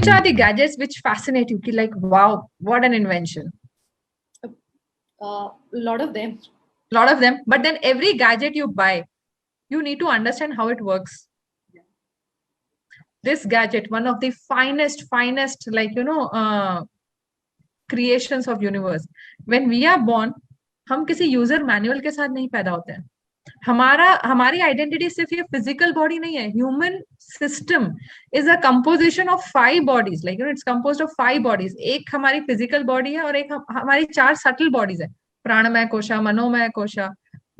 which are the gadgets which fascinate you? Like, wow, what an invention. A lot of them. But then every gadget you buy, you need to understand how it works. This gadget, one of the finest, like, creations of universe. When we are born, हम किसी user manual के साथ नहीं पैदा होते हैं. हमारी identity सिर्फ ये फिजिकल बॉडी नहीं है. Human system is a composition of 5 bodies. Like it's composed of 5 bodies. एक हमारी फिजिकल बॉडी है और एक हमारी 4 सटल बॉडीज है. प्राणमय कोशा, मनोमय कोशा,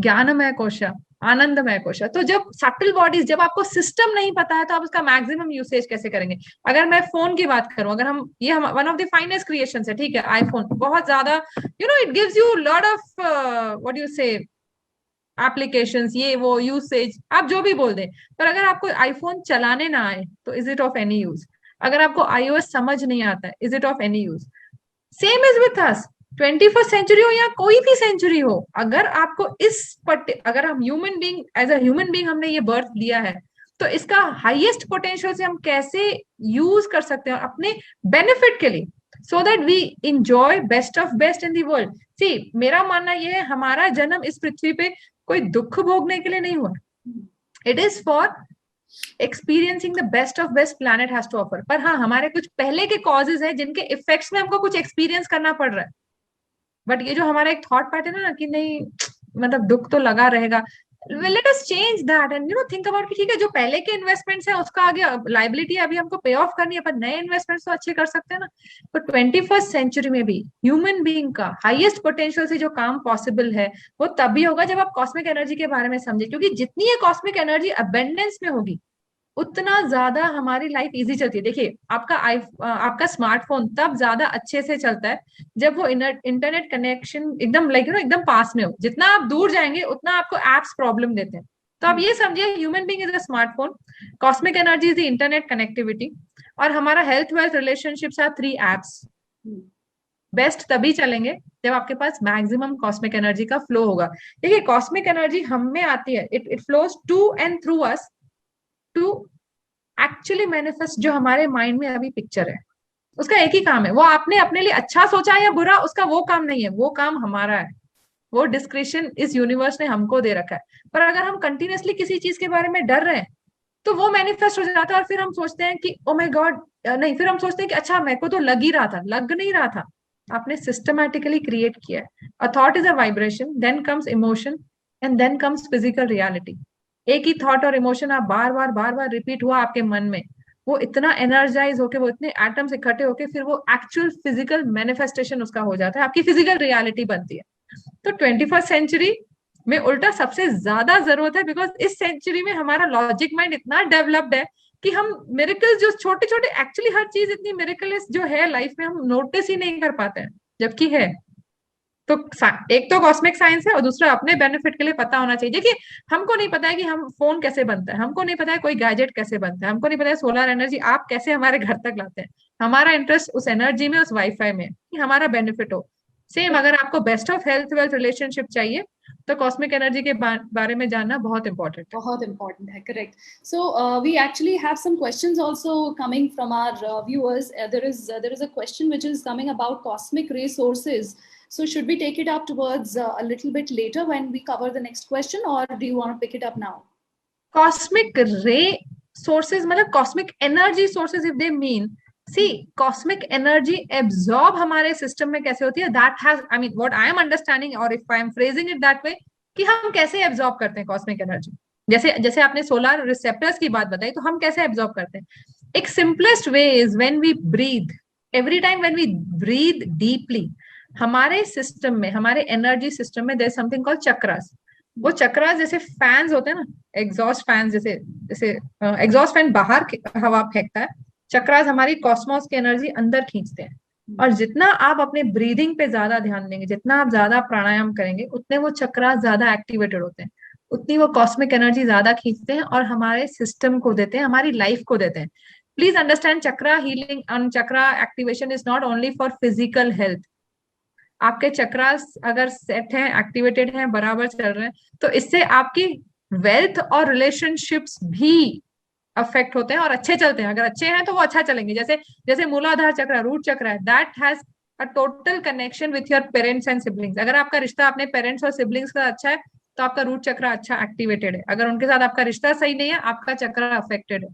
ज्ञानमय कोशा, आनंदमय कोशा. तो जब सटल बॉडीज, जब आपको सिस्टम नहीं पता है तो आप उसका मैक्सिमम यूसेज कैसे करेंगे? अगर मैं फोन की बात करूं, अगर हम one of the finest creations है, ठीक है, आईफोन बहुत ज्यादा, it gives you lot of what you से एप्लीकेशंस, ये वो यूसेज, आप जो भी बोल दें. पर अगर आपको आईफोन चलाने ना आए तो is it of any use? अगर आपको iOS समझ नहीं आता है, is it of any use? Same is with us. 21st century हो या कोई भी सेंचुरी हो, अगर आपको अगर हम human being, as a human being हमने ये बर्थ लिया है, तो इसका हाईएस्ट पोटेंशियल से हम कैसे यूज कर सकते हैं अपने बेनिफिट के लिए, so that we enjoy best of best in the world. See, मेरा मानना यह है, हमारा जन्म इस पृथ्वी पे कोई दुख भोगने के लिए नहीं हुआ. It is for experiencing the best of best planet has to offer. पर हाँ, हमारे कुछ पहले के कॉजेज है जिनके इफेक्ट्स में हमको कुछ एक्सपीरियंस करना पड़ रहा है. बट ये जो हमारा एक थॉट पैटर्न है ना कि नहीं, मतलब दुख तो लगा रहेगा, let us change that and think about कि ठीक है, जो पहले के इन्वेस्टमेंट्स है उसका आगे लाइबिलिटी अभी हमको पे ऑफ करनी है, पर नए इन्वेस्टमेंट्स तो अच्छे कर सकते हैं ना. तो 21st सेंचुरी में भी ह्यूमन बीइंग का हाईएस्ट पोटेंशियल से जो काम पॉसिबल है वो तभी होगा जब आप कॉस्मिक एनर्जी के बारे में समझे. क्योंकि जितनी ये कॉस्मिक एनर्जी अबेंडेंस में होगी, उतना ज्यादा हमारी लाइफ इजी चलती है. देखिए, आपका स्मार्टफोन तब ज्यादा अच्छे से चलता है जब वो इंटरनेट कनेक्शन एकदम एकदम पास में हो. जितना आप दूर जाएंगे उतना आपको एप्स प्रॉब्लम देते हैं. तो आप ये समझिए, human being is a smartphone, cosmic energy is the internet connectivity, और हमारा health wealth relationships are 3 apps. Best तभी चलेंगे जब आपके पास मैक्सिमम कॉस्मिक एनर्जी का फ्लो होगा. देखिए, कॉस्मिक एनर्जी हम में आती है, it flows to and through us to actually manifest जो हमारे माइंड में अभी पिक्चर है. उसका एक ही काम है, वो आपने अपने लिए अच्छा सोचा या बुरा, उसका वो काम नहीं है, वो काम हमारा है. वो डिस्क्रिप्शन इस यूनिवर्स ने हमको दे रखा है. पर अगर हम कंटिन्यूअसली किसी चीज के बारे में डर रहे हैं तो वो मैनिफेस्ट हो जाता है, और फिर हम सोचते हैं कि ओ माय गॉड, नहीं, फिर हम सोचते हैं कि अच्छा, मेरे को तो लग ही रहा था. लग नहीं रहा था, आपने सिस्टमैटिकली क्रिएट किया है. A thought is a vibration, then comes emotion, and then comes physical reality. एक ही थॉट और इमोशन आप बार बार रिपीट हुआ आपके मन में, वो इतना एनर्जाइज होके, वो इतने एटम्स इकट्ठे होके, फिर वो एक्चुअल फिजिकल मैनिफेस्टेशन उसका हो जाता है, आपकी फिजिकल रियलिटी बनती है. तो 21st सेंचुरी में उल्टा सबसे ज्यादा जरूरत है, बिकॉज इस सेंचुरी में हमारा लॉजिक माइंड इतना डेवलप्ड है कि हम मिरेकल्स, जो छोटे छोटे, एक्चुअली हर चीज इतनी मिरेकल्स जो है लाइफ में, हम नोटिस ही नहीं कर पाते हैं, जबकि है. तो एक तो कॉस्मिक साइंस है, और दूसरा अपने बेनिफिट के लिए पता होना चाहिए. देखिए, हमको नहीं पता है कि हम फोन कैसे बनता है, हमको नहीं पता है कोई गैजेट कैसे बनता है, हमको नहीं पता है सोलर एनर्जी आप कैसे हमारे घर तक लाते हैं. हमारा इंटरेस्ट उस एनर्जी में, उस वाईफाई में, कि हमारा बेनिफिट हो. सेम, अगर आपको best of health wealth relationship चाहिए तो कॉस्मिक एनर्जी के बारे में जानना बहुत इंपॉर्टेंट है. बहुत इंपॉर्टेंट है, correct. So we actually have some questions also coming from our viewers. There is a question which is coming about cosmic ray sources. So should we take it up towards a little bit later when we cover the next question, or do you want to pick it up now? Cosmic ray sources, मतलब cosmic energy sources, if they mean, see, cosmic energy absorb हमारे system में कैसे होती है, that has, I mean, what I am understanding, or if I am phrasing it that way, कि हम कैसे absorb करते हैं कॉस्मिक एनर्जी. जैसे आपने सोलर रिसेप्टर्स की बात बताई, तो हम कैसे एब्जॉर्ब करते हैं. एक simplest way is when we breathe. Every time when we breathe deeply, हमारे सिस्टम में, हमारे एनर्जी सिस्टम में, there is something called chakras. वो चक्रास जैसे फैंस होते हैं ना, एग्जॉस्ट फैंस, जैसे जैसे एग्जॉस्ट फैन बाहर हवा फेंकता है, चक्रास हमारी कॉस्मोस की एनर्जी अंदर खींचते हैं. और जितना आप अपने ब्रीदिंग पे ज्यादा ध्यान देंगे, जितना आप ज्यादा प्राणायाम करेंगे, उतने वो चक्रास ज्यादा एक्टिवेटेड होते हैं, उतनी वो कॉस्मिक एनर्जी ज्यादा खींचते हैं और हमारे सिस्टम को देते हैं, हमारी लाइफ को देते हैं. Please understand, chakra healing and chakra activation is not only for physical health. आपके चक्रास अगर सेट हैं, एक्टिवेटेड हैं, बराबर चल रहे हैं, तो इससे आपकी वेल्थ और रिलेशनशिप्स भी अफेक्ट होते हैं और अच्छे चलते हैं। अगर अच्छे हैं तो वो अच्छा चलेंगे। जैसे जैसे मूलाधार चक्र, रूट चक्र है, that has a total connection with your parents and siblings. अगर आपका रिश्ता अपने पेरेंट्स और सिबलिंग्स का अच्छा है तो आपका रूट चक्र अच्छा एक्टिवेटेड है। अगर उनके साथ आपका रिश्ता सही नहीं है, आपका चक्र अफेक्टेड है।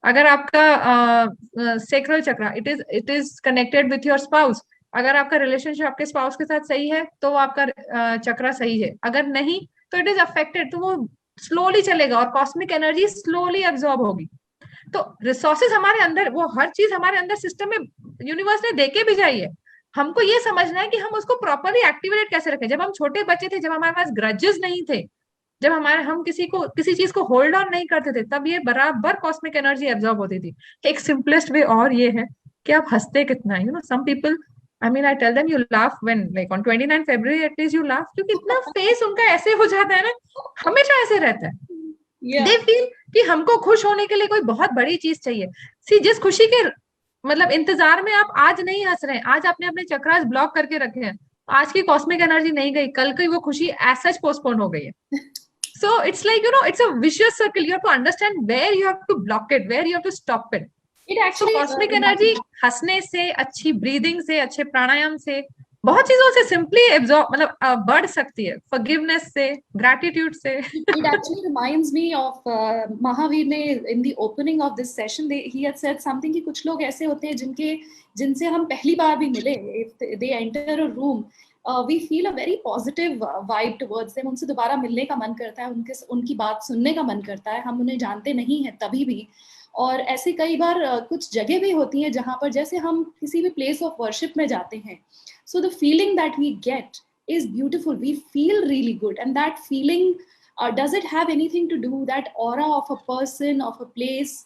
अगर आपका सेक्रल चक्र, it is connected with your spouse. अगर आपका रिलेशनशिप आपके स्पाउस के साथ सही है तो वो आपका चक्र सही है। अगर नहीं तो इट इज अफेक्टेड, तो वो स्लोली चलेगा और कॉस्मिक एनर्जी स्लोली एब्जॉर्ब होगी। तो रिसोर्सेज हमारे अंदर, वो हर चीज हमारे अंदर सिस्टम में यूनिवर्स ने देके भी जाई है। हमको ये समझना है कि हम उसको प्रॉपरली एक्टिवेट कैसे रखें। जब हम छोटे बच्चे थे, जब हमारे पास ग्रजेस नहीं थे, जब हम किसी चीज को होल्ड ऑन नहीं करते थे, तब ये बराबर कॉस्मिक एनर्जी एब्जॉर्ब होती थी। एक सिंपलेस्ट वे और ये है कि आप हंसते कितना है। Some people, I mean I tell them you laugh when like on 29 February at least you laugh, क्योंकि इतना फेस उनका ऐसे हो जाता है ना, हमेशा ऐसे रहता है। दे फील कि हमको खुश होने के लिए कोई बहुत बड़ी चीज चाहिए। सी, जिस खुशी के मतलब इंतजार में आप आज नहीं हंस रहे हैं, आज आपने अपने चक्रास ब्लॉक करके रखे हैं, आज की कॉस्मिक एनर्जी नहीं गई, कल की वो खुशी एज सच पोस्टपोन हो गई है। So it's like, it's a vicious circle. You have to understand where you have to block it, where you have to stop it. It actually, so cosmic energy हंसने से, अच्छी breathing से, अच्छे प्राणायाम से, बहुत चीजों से सिंपली एब्जॉर्ब मतलब बढ़ सकती है। फॉरगिवनेस से, ग्रैटिट्यूड से। It actually reminds me of Mahavir ने in the opening of this session he had said something कि कुछ लोग ऐसे होते हैं जिनसे हम पहली बार भी मिले, if they enter a room we feel a very positive vibe towards them. उनसे दोबारा मिलने का मन करता है, उनकी बात सुनने का मन करता है, हम उन्हें जानते नहीं हैं तभी भी। और ऐसे कई बार कुछ जगह भी होती हैं जहाँ पर जैसे हम किसी भी प्लेस ऑफ वर्शिप में जाते हैं, so the feeling that we get is beautiful. We feel really good, and that feeling does it have anything to do, that aura of a person, of a place,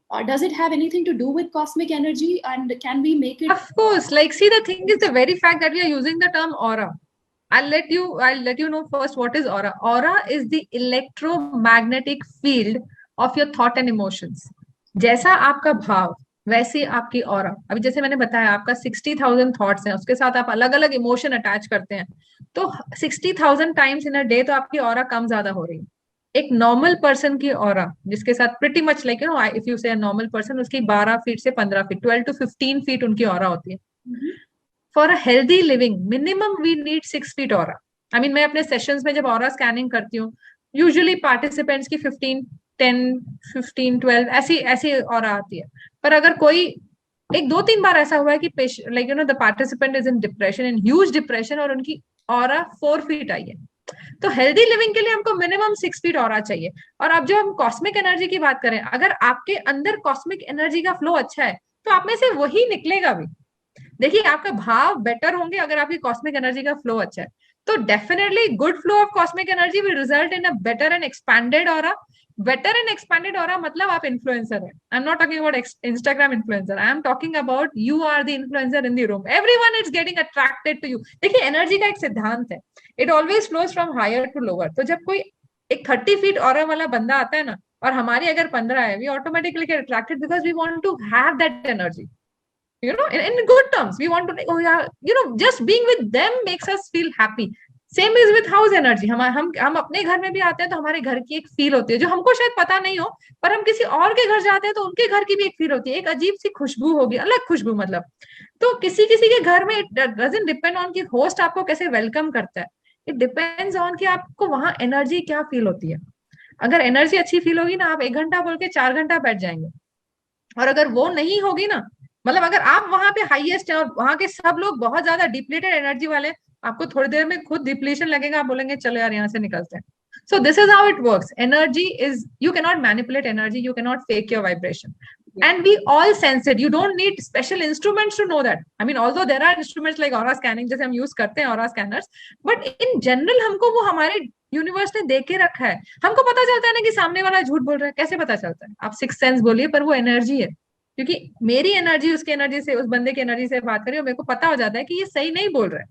does it have anything to do with cosmic energy, and can we make it? Of course, like, see, the thing is the very fact that we are using the term aura. I'll let you know first what is aura. Aura is the electromagnetic field of your thought and emotions. जैसा आपका भाव वैसे आपकी aura. अभी जैसे मैंने बताया, आपका 60,000 थॉट्स हैं, उसके साथ आप अलग अलग इमोशन अटैच करते हैं, तो 60,000 टाइम्स इन अ डे तो आपकी ऑरा कम ज्यादा हो रही है। एक नॉर्मल पर्सन की ऑरा, जिसके साथ pretty much like if you say normal person, उसकी 12 फीट से 15 फीट, 12 to 15 फीट उनकी ऑरा होती है। For a healthy living minimum we need 6 feet aura. I mean मैं अपने सेशंस में जब ऑरा स्कैनिंग करती हूँ, यूजुअली पार्टिसिपेंट्स की 15, 10, 15, 12 ऐसी ऐसी ऑरा आती है। पर अगर कोई एक दो तीन बार ऐसा हुआ है कि the participant is in depression, in huge depression, और उनकी ऑरा 4 फीट आई है, तो हेल्दी लिविंग के लिए हमको मिनिमम 6 फीट ऑरा चाहिए। और अब जो हम कॉस्मिक एनर्जी की बात करें, अगर आपके अंदर कॉस्मिक एनर्जी का फ्लो अच्छा है तो आप में से वही निकलेगा भी। देखिए, आपका भाव बेटर होंगे अगर आपकी कॉस्मिक एनर्जी का फ्लो अच्छा है, तो definitely good flow of cosmic energy will result in a better and expanded aura. Better and expanded aura मतलब आप इन्फ्लुएंसर है। I am not talking about Instagram influencer, I am talking about you are the influencer in the room, everyone is getting attracted to you. देखिए, energy का एक सिद्धांत है, it always flows from higher to lower. तो जब कोई एक 30 feet aura वाला बंदा आता है ना, और हमारी अगर 15 है, we automatically get attracted because we want to have that energy, in good terms. We want to, like, oh yeah, just being with them makes us feel happy. Same is with house energy. हम अपने घर में भी आते हैं तो हमारे घर की एक फील होती है जो हमको शायद पता नहीं हो, पर हम किसी और के घर जाते हैं तो उनके घर की भी एक फील होती है, एक अजीब सी खुशबू होगी, अलग खुशबू मतलब। तो किसी किसी के घर में इट डजंट डिपेंड ऑन कि होस्ट आपको कैसे वेलकम करता है, इट डिपेंड्स ऑन कि आपको वहां एनर्जी क्या फील होती है। अगर एनर्जी अच्छी फील होगी ना, आप 1 घंटा बोल के 4 घंटा बैठ जाएंगे। और अगर वो नहीं होगी ना, मतलब अगर आप वहां पे हाईएस्ट है और वहां के सब लोग बहुत ज्यादा डिप्लीटेड एनर्जी वाले, आपको थोड़ी देर में खुद डिप्लीशन लगेगा, आप बोलेंगे चलो यार यहाँ से निकलते हैं। So this is how it works. Energy is, you can not manipulate energy, you can not fake your vibration, and we all sense it. You don't need special instruments to know that. I mean, although there are instruments like aura scanning, जैसे हम use करते हैं aura scanners, but in general हमको वो हमारे universe ने दे के रखा है। हमको पता चलता है ना कि सामने वाला झूठ बोल रहा है, कैसे पता चलता है? आप सिक्स सेंस बोलिए, पर वो एनर्जी है, क्योंकि मेरी एनर्जी उसकी एनर्जी से, उस बंदे की एनर्जी से बात करी और मेरे को पता हो जाता है कि ये सही नहीं बोल रहा है,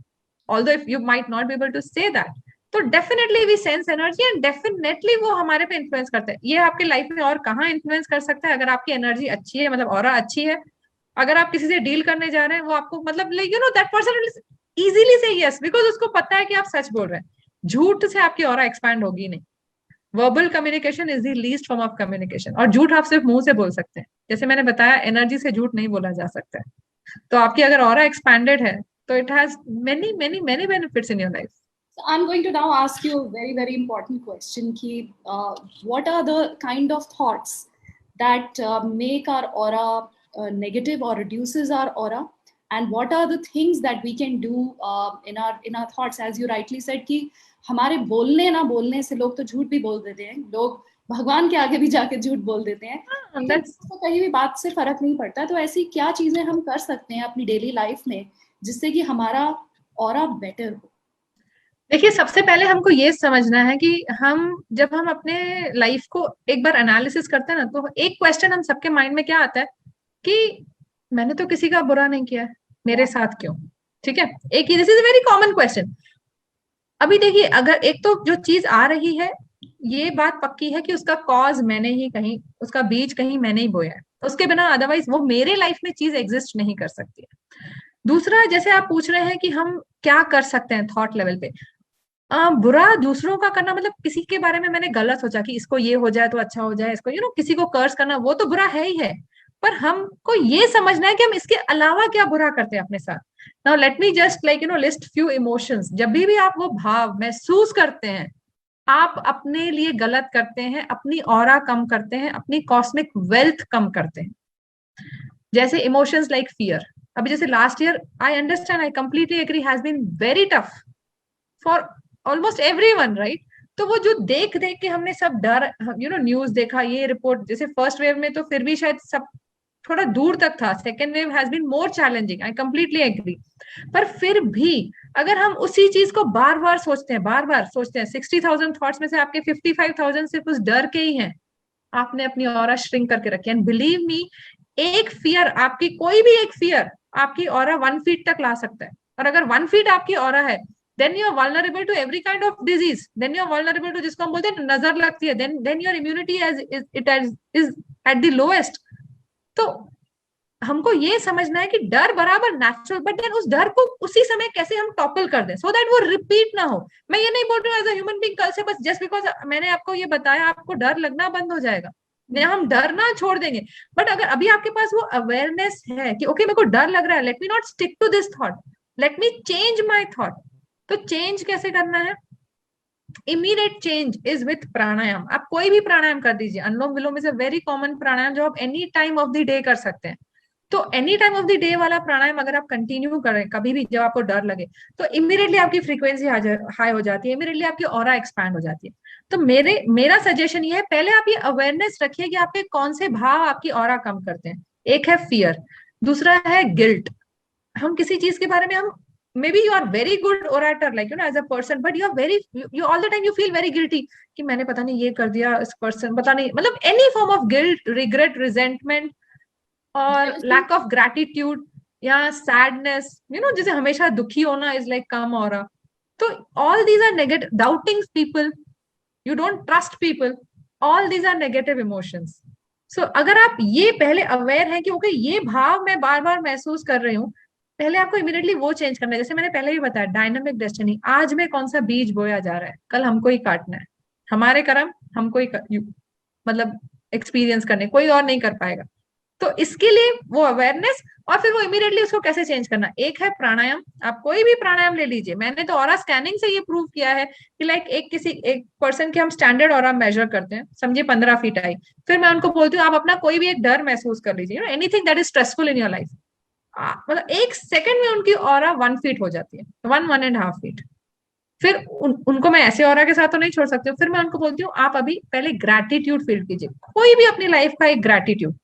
although if you might not be able to say that. तो definitely we sense energy and definitely वो हमारे पे इन्फ्लुएंस करता है। ये आपके लाइफ में और कहाँ इन्फ्लुएंस कर सकता है? अगर आपकी एनर्जी अच्छी है, मतलब ऑरा अच्छी है, अगर आप किसी से डील करने जा रहे हैं, वो आपको मतलब दैट पर्सन इजीली से यस, बिकॉज उसको पता है कि आप सच बोल रहे हैं। झूठ से आपकी ऑरा एक्सपैंड होगी नहीं। Verbal communication is the least form of communication. और झूठ आप सिर्फ मुंह से बोल सकते हैं, जैसे मैंने बताया एनर्जी से झूठ नहीं बोला जा सकता है। तो आपकी अगर ऑरा एक्सपैंडेड है तो it has many many many benefits in your life. So I'm going to now ask you a very, very important question. Ki, what are the kind of thoughts that make our aura negative or reduces our aura? And what are the things that we can do in our thoughts? As you rightly said कि हमारे बोलने ना बोलने से लोग तो झूठ भी बोल देते हैं, लोग भगवान के आगे भी जाके झूठ बोल देते हैं, तो कहीं भी बात से फर्क नहीं पड़ता। तो ऐसी क्या चीजें हम कर सकते हैं अपनी डेली लाइफ में जिससे कि हमारा ऑरा बेटर हो? देखिए, सबसे पहले हमको ये समझना है कि जब हम अपने लाइफ को एक बार एनालिसिस करते हैं ना, तो एक क्वेश्चन हम सबके माइंड में क्या आता है कि मैंने तो किसी का बुरा नहीं किया, मेरे साथ क्यों? ठीक है, एक this is a very common question. अभी देखिए, अगर एक तो जो चीज आ रही है, ये बात पक्की है कि उसका कॉज मैंने ही कहीं, उसका बीज कहीं मैंने ही बोया है, उसके बिना अदरवाइज वो मेरे लाइफ में चीज एग्जिस्ट नहीं कर सकती है। दूसरा, जैसे आप पूछ रहे हैं कि हम क्या कर सकते हैं थॉट लेवल पे, बुरा दूसरों का करना, मतलब किसी के बारे में मैंने गलत सोचा कि इसको ये हो जाए तो अच्छा हो जाए, इसको किसी को कर्स करना, वो तो बुरा है ही है। पर हमको ये समझना है कि हम इसके अलावा क्या बुरा करते हैं अपने साथ। Now let me just list few emotions. जब भी आप वो भाव महसूस करते हैं, आप अपने लिए गलत करते हैं, अपनी ऑरा कम करते हैं, अपनी कॉस्मिक वेल्थ कम करते हैं। जैसे इमोशंस लाइक फियर। अभी जैसे last year, I understand, I completely agree, has been very tough for almost everyone, right? तो वो जो देख देख के हमने सब डर, न्यूज देखा, ये रिपोर्ट, जैसे फर्स्ट वेव में तो फिर भी शायद सब थोड़ा दूर तक था, second wave has been more challenging, I completely agree. पर फिर भी अगर हम उसी चीज को बार बार सोचते हैं 60,000 थॉट्स में से आपके 55,000 सिर्फ उस डर के ही हैं, आपने अपनी ऑरा श्रिंक करके रखी है। एंड बिलीव मी, एक फियर, आपकी कोई भी एक फियर आपकी ऑरा 1 फीट तक ला सकता है। और अगर 1 फीट आपकी ऑरा है, then you are vulnerable to every kind of disease, then you are vulnerable to, जिसको हम बोलते हैं नजर लगती है, then your immunity is at the lowest। तो हमको ये समझना है कि डर बराबर नेचुरल, बट देन उस डर को उसी समय कैसे हम टॉपल कर दें सो दैट वो रिपीट ना हो। मैं ये नहीं बोल रही हूँ एज अ ह्यूमन बीइंग कल से बस जस्ट बिकॉज मैंने आपको ये बताया आपको डर लगना बंद हो जाएगा, नहीं, हम डरना छोड़ देंगे। बट अगर अभी आपके पास वो अवेयरनेस है कि ओके मेरे को डर लग रहा है, let me not stick to this thought, let me change my thought. तो चेंज कैसे करना है? Immediate change is with pranayama. आप कोई भी प्राणायाम कर दीजिए, Anulom Vilom is a very common pranayama जो आप any time of the day कर सकते हैं। तो any time of the day वाला प्राणायाम अगर आप कंटिन्यू करें कभी भी जब आपको डर लगे, तो इमीडिएटली आपकी फ्रीक्वेंसी हाई हो जाती है, इमीडिएटली आपकी ऑरा एक्सपैंड हो जाती है। तो मेरा सजेशन ये है, पहले आप ये अवेयरनेस रखिए कि आपके कौन से भाव आपकी ऑरा कम करते हैं। एक है फियर, दूसरा है गिल्ट। हम किसी चीज के बारे में, हम maybe you are very good orator like as a person, but you are very, you all the time you feel very guilty कि मैंने पता नहीं ये कर दिया, इस पर्सन पता नहीं, मतलब any form of guilt, regret, resentment और lack of gratitude या sadness, जैसे हमेशा दुखी होना is like कम aura। तो all these are negative, doubting people, you don't trust people, all these are negative emotions। so अगर आप ये पहले अवेयर है कि ओके ये भाव मैं बार बार महसूस कर रही हूँ, पहले आपको इमीडिएटली वो चेंज करना है। जैसे मैंने पहले ही बताया, डायनामिक डेस्टिनी, आज में कौन सा बीज बोया जा रहा है, कल हमको ही काटना है। हमारे कर्म हमको ही मतलब एक्सपीरियंस करने, कोई और नहीं कर पाएगा। तो इसके लिए वो अवेयरनेस, और फिर वो इमीडिएटली उसको कैसे चेंज करना। एक है प्राणायाम, आप कोई भी प्राणायाम ले लीजिए। मैंने तो ऑरा स्कैनिंग से ये प्रूव किया है कि लाइक एक पर्सन के हम स्टैंडर्ड ऑरा मेजर करते हैं, समझिए 15 फीट आई, फिर मैं उनको बोलती हूँ आप अपना कोई भी एक डर महसूस कर लीजिए, anything that is stressful in your life, मतलब एक सेकंड में उनकी ऑरा 1 फीट हो जाती है, 1.5 फीट। फिर उनको मैं ऐसे ऑरा के साथ तो नहीं छोड़ सकती हूँ, फिर मैं उनको बोलती हूँ आप अभी पहले ग्रैटिट्यूड फील कीजिए, कोई भी अपनी लाइफ का एक gratitude.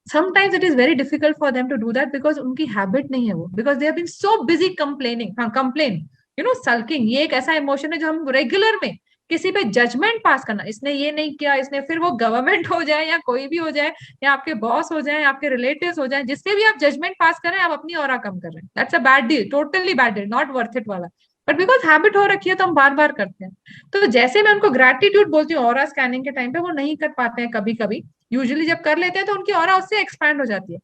Sometimes it is very difficult for them to do that because उनकी हैबिट नहीं है वो, because they have been so busy complaining. हाँ, कंप्लेन, सल्किंग, ये एक ऐसा इमोशन है जो हम रेगुलर में किसी पे जजमेंट पास करना, इसने ये नहीं किया, इसने, फिर वो गवर्नमेंट हो जाए या कोई भी हो जाए या आपके बॉस हो जाए, आपके रिलेटिव्स हो जाए, जिससे भी आप जजमेंट पास करें, आप अपनी ऑरा कम कर रहे हैं। That's a bad deal, totally bad deal, not worth it वाला। बट बिकॉज हैबिट हो रखी है तो हम बार बार करते हैं। तो जैसे मैं उनको ग्रैटिट्यूड बोलती हूँ ऑरा स्कैनिंग के टाइम पे, वो नहीं कर पाते हैं कभी कभी, यूजुअली जब कर लेते हैं तो उनकी ऑरा उससे एक्सपैंड हो जाती है।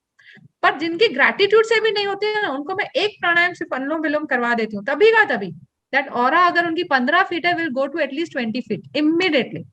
पर जिनकी ग्रैटिट्यूड से भी नहीं होती है ना, उनको मैं एक प्राणायाम सिर्फ अनुलोम विलोम करवा देती हूँ, तभी का तभी, दैट ऑरा अगर उनकी 15 फीट है, will go to at least 20 feet immediately.